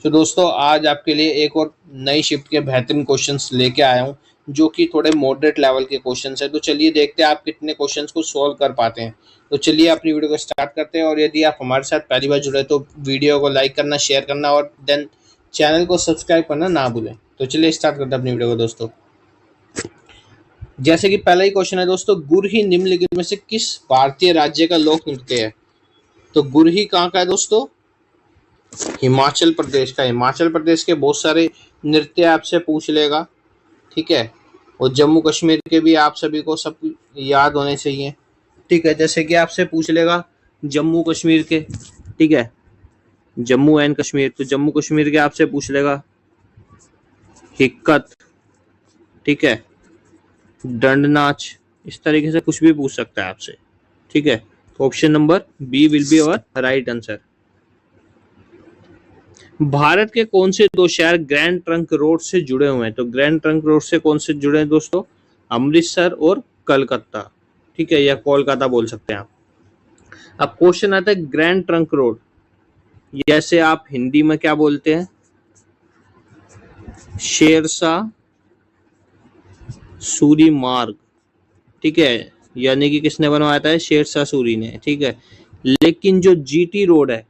तो दोस्तों आज आपके लिए एक और नई शिफ्ट के बेहतरीन क्वेश्चंस लेके आया हूँ जो कि थोड़े मॉडरेट लेवल के क्वेश्चंस हैं। तो चलिए देखते हैं आप कितने क्वेश्चंस को सॉल्व कर पाते हैं। तो चलिए अपनी वीडियो को स्टार्ट करते हैं, और यदि आप हमारे साथ पहली बार जुड़े तो वीडियो को लाइक करना, शेयर करना और देन चैनल को सब्सक्राइब करना ना भूलें। तो चलिए स्टार्ट करते हैं अपनी वीडियो को दोस्तों। जैसे कि पहला ही क्वेश्चन है दोस्तों, गुरही निम्नलिखित में से किस भारतीय राज्य का लोक नृत्य है? तो गुरही कहाँ का है दोस्तों? हिमाचल प्रदेश का। हिमाचल प्रदेश के बहुत सारे नृत्य आपसे पूछ लेगा, ठीक है। और जम्मू कश्मीर के भी आप सभी को सब याद होने चाहिए, ठीक है। जैसे कि आपसे पूछ लेगा जम्मू कश्मीर के, ठीक है, जम्मू एंड कश्मीर, तो जम्मू कश्मीर के आपसे पूछ लेगा हिक्कत, ठीक है, दंड नाच, इस तरीके से कुछ भी पूछ सकता है आपसे, ठीक है। तो option number B will be our right answer. भारत के कौन से दो शहर ग्रैंड ट्रंक रोड से जुड़े हुए हैं? तो ग्रैंड ट्रंक रोड से कौन से जुड़े हैं दोस्तों? अमृतसर और कलकत्ता, ठीक है, या कोलकाता बोल सकते हैं आप। अब क्वेश्चन आता है ग्रैंड ट्रंक रोड, जैसे आप हिंदी में क्या बोलते हैं? शेरशाह सूरी मार्ग, ठीक है, यानी कि किसने बनवाया था? शेरशाह सूरी ने, ठीक है। लेकिन जो जीटी रोड है,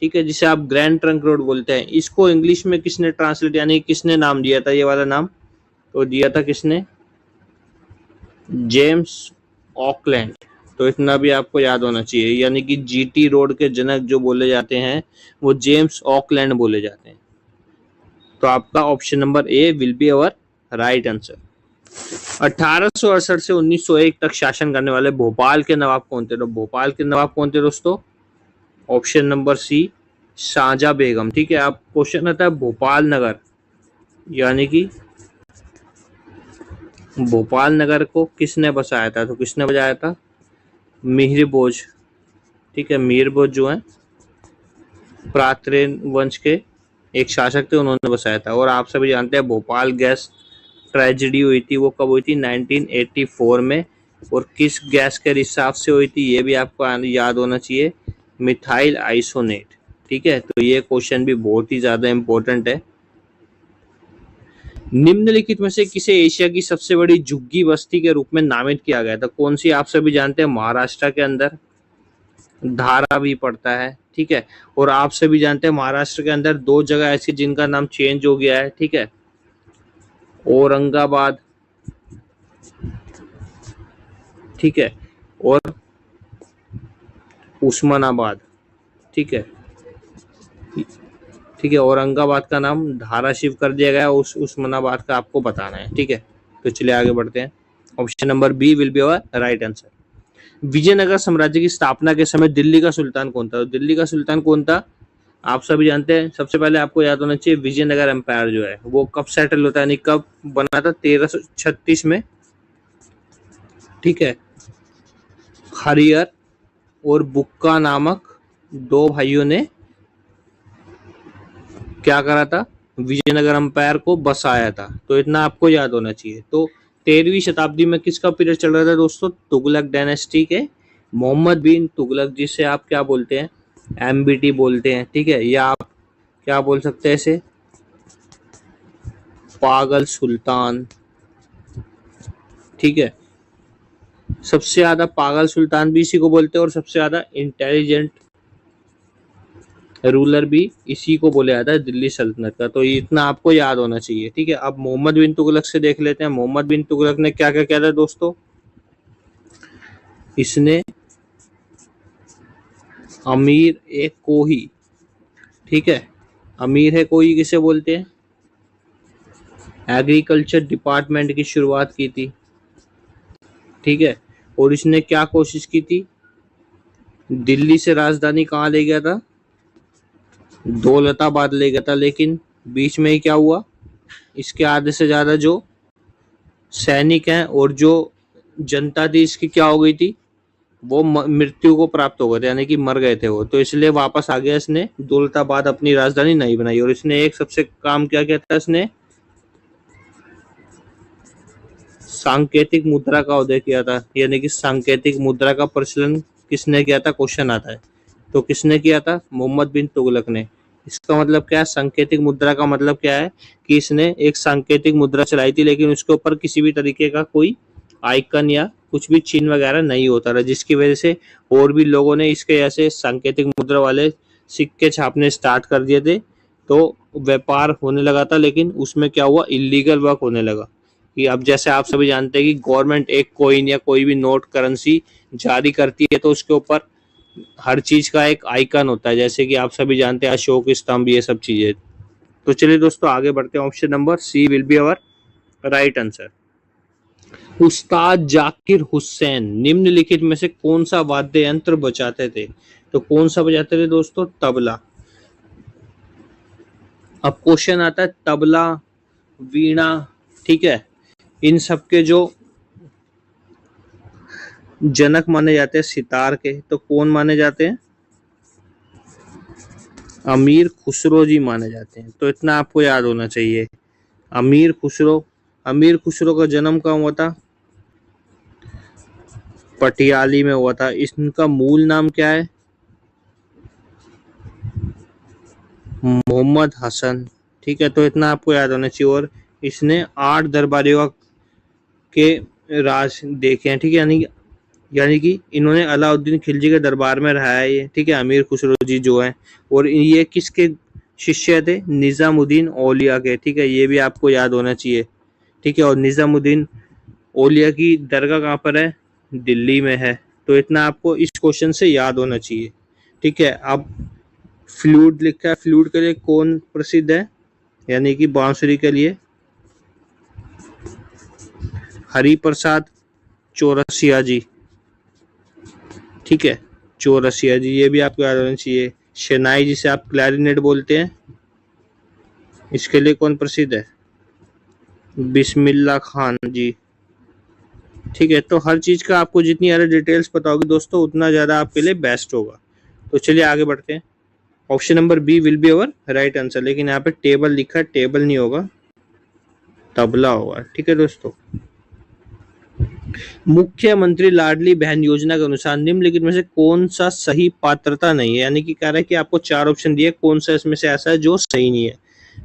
ठीक है, जिसे आप ग्रैंड ट्रंक रोड बोलते हैं, इसको इंग्लिश में किसने ट्रांसलेट यानी किसने नाम दिया था? ये वाला नाम तो दिया था किसने? James Auckland. तो इतना भी आपको याद होना चाहिए, यानी कि जीटी रोड के जनक जो बोले जाते हैं वो जेम्स ऑकलैंड बोले जाते हैं। तो आपका option number A will be our right answer. 1868 से 1901 तक शासन करने वाले भोपाल के नवाब कौन थे? तो भोपाल के नवाब कौन थे दोस्तों? ऑप्शन नंबर सी शाहजहां बेगम, ठीक है। अब क्वेश्चन आता है भोपाल नगर, यानी कि भोपाल नगर को किसने बसाया था? तो किसने बजाया था? मिहिर भोज, ठीक है। मिहिर भोज जो है प्रातरेन वंश के एक शासक थे, उन्होंने बसाया था। और आप सभी जानते हैं भोपाल गैस ट्रेजेडी हुई थी, वो कब हुई थी? 1984 में। और किस गैस के रिसाव से हुई थी ये भी आपको याद होना चाहिए, मिथाइल आइसोनेट, ठीक है। तो ये क्वेश्चन भी बहुत ही ज्यादा इंपॉर्टेंट है। निम्नलिखित में से किसे एशिया की सबसे बड़ी झुग्गी बस्ती के रूप में नामित किया गया था? कौन सी? आप सभी जानते हैं महाराष्ट्र के अंदर धारा भी पड़ता है, ठीक है। और आप सभी जानते हैं महाराष्ट्र के अंदर दो जगह ऐसी जिनका नाम चेंज हो गया है, ठीक है, औरंगाबाद, ठीक है, और उस्मानाबाद, ठीक है, ठीक है। औरंगाबाद का नाम धाराशिव कर दिया गया, उस्मानाबाद का आपको बताना है, ठीक है। तो चलिए आगे बढ़ते हैं। Option number B will be our right answer. विजयनगर साम्राज्य की स्थापना के समय दिल्ली का सुल्तान कौन था? तो दिल्ली का सुल्तान कौन था? आप सभी जानते हैं। सबसे पहले आपको याद होना चाहिए विजयनगर एम्पायर जो है वो कब सेटल होता है, यानी कब बना था? 1336 में, ठीक है। हरिहर और बुक्का नामक दो भाइयों ने क्या करा था? विजयनगर एम्पायर को बसाया था। तो इतना आपको याद होना चाहिए। तो 13वीं शताब्दी में किसका पीरियड चल रहा था दोस्तों? तुगलक डायनेस्टी के मोहम्मद बिन तुगलक, जिसे आप क्या बोलते हैं? एमबीटी बोलते हैं, ठीक है। या आप क्या बोल सकते हैं इसे? पागल सुल्तान, ठीक है। सबसे ज्यादा पागल सुल्तान भी इसी को बोलते हैं और सबसे ज्यादा इंटेलिजेंट रूलर भी इसी को बोला जाता है दिल्ली सल्तनत का। तो इतना आपको याद होना चाहिए, ठीक है। अब मोहम्मद बिन तुगलक से देख लेते हैं। मोहम्मद बिन तुगलक ने क्या क्या किया था दोस्तों? इसने अमीर ए कोही, ठीक है, अमीर है कोई किसे बोलते हैं? एग्रीकल्चर डिपार्टमेंट की शुरुआत की थी, ठीक है। और इसने क्या कोशिश की थी? दिल्ली से राजधानी कहाँ ले गया था? दौलताबाद ले गया था। लेकिन बीच में ही क्या हुआ? इसके आधे से ज्यादा जो सैनिक हैं और जो जनता थी इसकी क्या हो गई थी? वो मृत्यु को प्राप्त हो गए थे, यानी कि मर गए थे वो। तो इसलिए वापस आ गया, इसने दौलताबाद अपनी राजधानी नहीं बनाई। और इसने एक सबसे काम क्या किया था? इसने सांकेतिक मुद्रा का उदय किया था, यानी कि सांकेतिक मुद्रा का प्रचलन किसने किया था? क्वेश्चन आता है। तो किसने किया था? मोहम्मद बिन तुगलक ने। इसका मतलब क्या है? सांकेतिक मुद्रा का मतलब क्या है कि इसने एक सांकेतिक मुद्रा चलाई थी, लेकिन उसके ऊपर किसी भी तरीके का कोई आइकन या कुछ भी चिन्ह वगैरह नहीं होता था, जिसकी वजह से और भी लोगों ने इसके ऐसे सांकेतिक मुद्रा वाले सिक्के छापने स्टार्ट कर दिए थे। तो व्यापार होने लगा था, लेकिन उसमें क्या हुआ, इलीगल वर्क होने लगा। कि अब जैसे आप सभी जानते हैं कि गवर्नमेंट एक कॉइन या कोई भी नोट करेंसी जारी करती है तो उसके ऊपर हर चीज का एक आइकन होता है, जैसे कि आप सभी जानते हैं अशोक स्तंभ, ये सब चीजें। तो चलिए दोस्तों आगे बढ़ते हैं। Option number C will be our right answer. Ustad Zakir Hussain निम्नलिखित में से कौन सा वाद्य यंत्र बजाते थे? तो कौन सा बजाते थे दोस्तों? तबला। अब क्वेश्चन आता है तबला, वीणा, ठीक है, इन सब के जो जनक माने जाते हैं सितार के, तो कौन माने जाते हैं? अमीर खुसरो जी माने जाते हैं। तो इतना आपको याद होना चाहिए। अमीर खुसरो, अमीर खुसरो का जन्म कहाँ हुआ था? पटियाली में हुआ था। इनका मूल नाम क्या है? मोहम्मद हसन, ठीक है। तो इतना आपको याद होना चाहिए। और इसने 8 दरबारियों के राज देखे हैं, ठीक है, यानी कि इन्होंने अलाउद्दीन खिलजी के दरबार में रहा है ये, ठीक है, अमीर खुसरो जी जो है। और ये किसके शिष्य थे? निजामुद्दीन औलिया के, ठीक है, ये भी आपको याद होना चाहिए, ठीक है। और निजामुद्दीन औलिया की दरगाह कहाँ पर है? दिल्ली में है। तो इतना आपको इस क्वेश्चन से याद होना चाहिए, ठीक है। अब फ्लूट लिखा है, फ्लूट के लिए कौन प्रसिद्ध है? यानी कि बांसुरी के लिए हरिप्रसाद चौरसिया जी, ठीक है, चौरसिया जी, ये भी आपको याद होना चाहिए। शहनाई जिसे आप क्लैरिनेट बोलते हैं, इसके लिए कौन प्रसिद्ध है? बिस्मिल्लाह खान जी, ठीक है। तो हर चीज का आपको जितनी ज्यादा डिटेल्स पता होगी दोस्तों, उतना ज्यादा आपके लिए बेस्ट होगा। तो चलिए आगे बढ़ते हैं। Option number B will be our right answer. लेकिन यहाँ पे टेबल लिखा है, टेबल नहीं होगा, तबला होगा, ठीक है दोस्तों। मुख्यमंत्री लाडली बहन योजना के अनुसार निम्नलिखित में से कौन सा सही पात्रता नहीं है? यानी कि कह रहा है कि आपको 4 ऑप्शन दिए, कौन सा इसमें से ऐसा है जो सही नहीं है?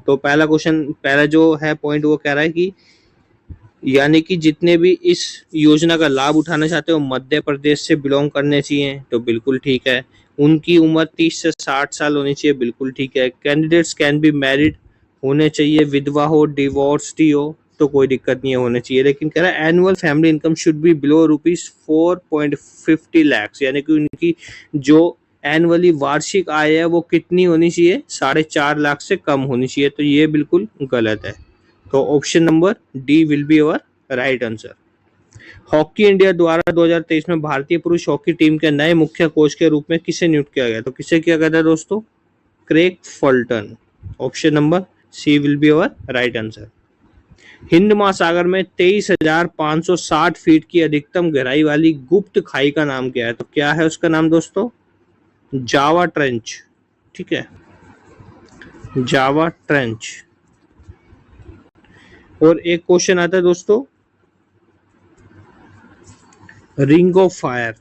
तो पहला क्वेश्चन, पहला जो है पॉइंट, वो कह रहा है कि यानी कि जितने भी इस योजना का लाभ उठाना चाहते हो मध्य प्रदेश से बिलोंग करने चाहिए, तो बिल्कुल ठीक है। उनकी उम्र 30 से 60 साल होनी चाहिए, बिल्कुल ठीक है। कैंडिडेट्स कैन बी मैरिड होने चाहिए, विधवा हो, डिवोर्स्ड हो, तो कोई दिक्कत नहीं होने चाहिए। लेकिन कह रहा है annual family income should be below ₹4.50 lakh, यानी कि उनकी जो एनुअली वार्षिक आय है वो कितनी होनी चाहिए? 4.5 लाख से कम होनी चाहिए। तो ये बिल्कुल गलत है। तो option number D will be our right answer. Hockey India द्वारा 2023 में भारतीय पुरुष हॉकी टीम के नए मुख्य कोच के रूप में किसे नियुक्त किया गया? तो किसे किया गया था दोस्तों? Craig Fulton. Option number C will be our right answer. हिंद महासागर में 23,560 फीट की अधिकतम गहराई वाली गुप्त खाई का नाम क्या है? तो क्या है उसका नाम दोस्तों? जावा ट्रेंच, ठीक है, जावा ट्रेंच। और एक क्वेश्चन आता है दोस्तों, रिंग ऑफ फायर।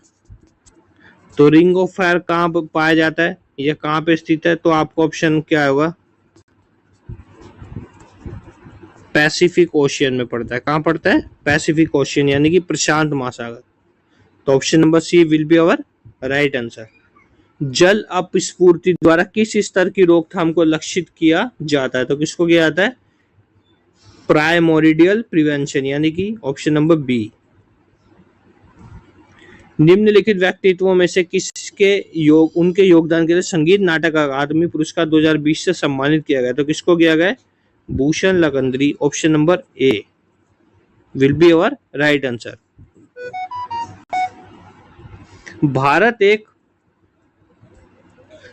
तो रिंग ऑफ फायर कहाँ पर पाया जाता है या कहाँ पे स्थित है? तो आपको ऑप्शन क्या होगा? पैसिफिक ओशियन में पड़ता है। कहाँ पड़ता है? पैसिफिक ओशियन, यानी कि प्रशांत महासागर। तो option number C will be our right answer. जल अपस्फूर्ति द्वारा किस स्तर की रोकथाम को लक्षित किया जाता है? तो किसको किया जाता है? प्राइमोरिडियल प्रिवेंशन, यानी कि ऑप्शन नंबर बी। निम्नलिखित व्यक्तित्वों में से किसके उनके योगदान के लिए संगीत नाटक अकादमी पुरस्कार 2020 से सम्मानित किया गया? तो किसको किया गया? Bhushan Lakandri. Option number A will be our right answer. Bharat एक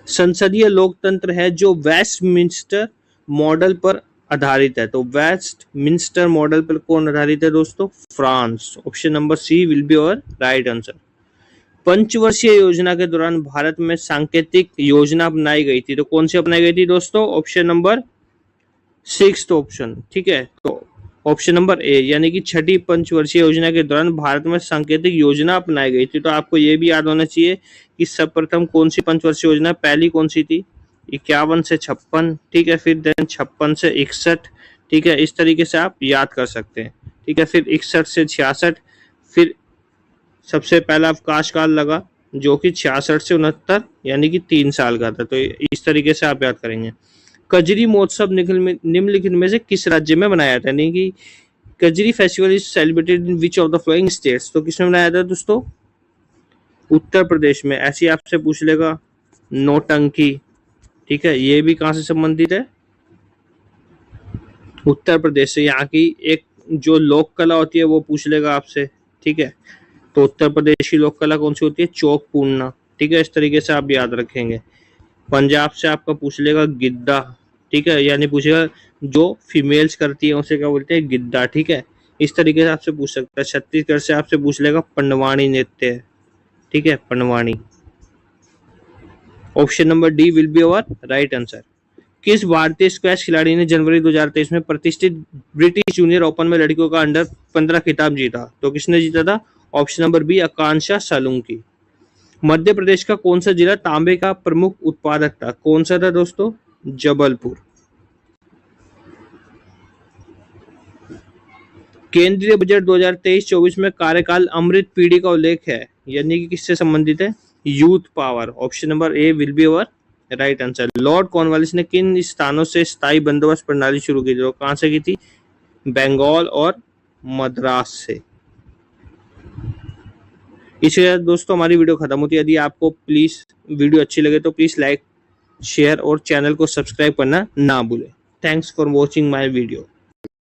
संसदीय लोकतंत्र है जो वेस्टमिंस्टर मॉडल पर आधारित है। तो वेस्टमिंस्टर मॉडल पर कौन आधारित है दोस्तों? France. Option number C will be our right answer. पंचवर्षीय योजना के दौरान भारत में सांकेतिक योजना अपनाई गई थी। तो कौन सी अपनाई गई थी दोस्तों? ऑप्शन नंबर 6 ऑप्शन, ठीक है। तो ऑप्शन नंबर ए, यानी कि छठी पंचवर्षीय योजना के दौरान भारत में सांकेतिक योजना अपनाई गई थी। तो आपको यह भी याद होना चाहिए कि सर्वप्रथम कौन सी पंचवर्षीय योजना, पहली कौन सी थी? 51 से 56, ठीक है, फिर देन 56 से 61, ठीक है, इस तरीके से आप याद कर सकते हैं, ठीक है। फिर 61 से 66, फिर सबसे पहला अवकाश काल लगा जो कि 66 से 69 यानी कि 3 साल का था, तो इस तरीके से आप याद करेंगे। कजरी महोत्सव निम्नलिखित में से किस राज्य में मनाया जाता है, यानी कि Kajri festival is celebrated in which of the following states, तो किसमें मनाया जाता है दोस्तों, उत्तर प्रदेश में। ऐसे ही आपसे पूछ लेगा नौटंकी, ठीक है, ये भी कहाँ से संबंधित है, उत्तर प्रदेश से। यहाँ की एक जो लोक कला होती है वो पूछ लेगा आपसे, ठीक है, तो उत्तर प्रदेश की लोक कला कौन सी होती है, चौक पूर्णा, ठीक है, इस तरीके से आप याद रखेंगे। पंजाब से आपका पूछ लेगा गिद्दा, ठीक है, यानी पूछेगा जो फीमेल्स करती है उसे क्या बोलते हैं, गिद्दा, ठीक है, इस तरीके से आपसे पूछ सकता है। छत्तीसगढ़ से आपसे पूछ लेगा पंडवानी नृत्य, ठीक है, Pandwani. Option number D will be our right answer. किस भारतीय स्क्वैश खिलाड़ी ने जनवरी 2023 में प्रतिष्ठित ब्रिटिश जूनियर ओपन में लड़कियों का अंडर 15 खिताब जीता, तो किसने जीता था, ऑप्शन नंबर बी आकांक्षा सालुंकी। मध्य प्रदेश का कौन सा जिला तांबे का प्रमुख उत्पादक था, कौन सा था दोस्तों, जबलपुर। केंद्रीय बजट 2023-24 में कार्यकाल अमृत पीढ़ी का उल्लेख है, यानी कि किससे संबंधित है, youth power. Option number A will be our right answer. Lord Cornwallis ने किन स्थानों से स्थायी बंदोबस्त प्रणाली शुरू की थी, तो कहां से की थी, बंगाल और मद्रास से। इसके साथ दोस्तों हमारी वीडियो खत्म होती है। यदि आपको प्लीज वीडियो अच्छी लगे तो प्लीज लाइक, शेयर और चैनल को सब्सक्राइब करना ना भूलें। Thanks for watching my video.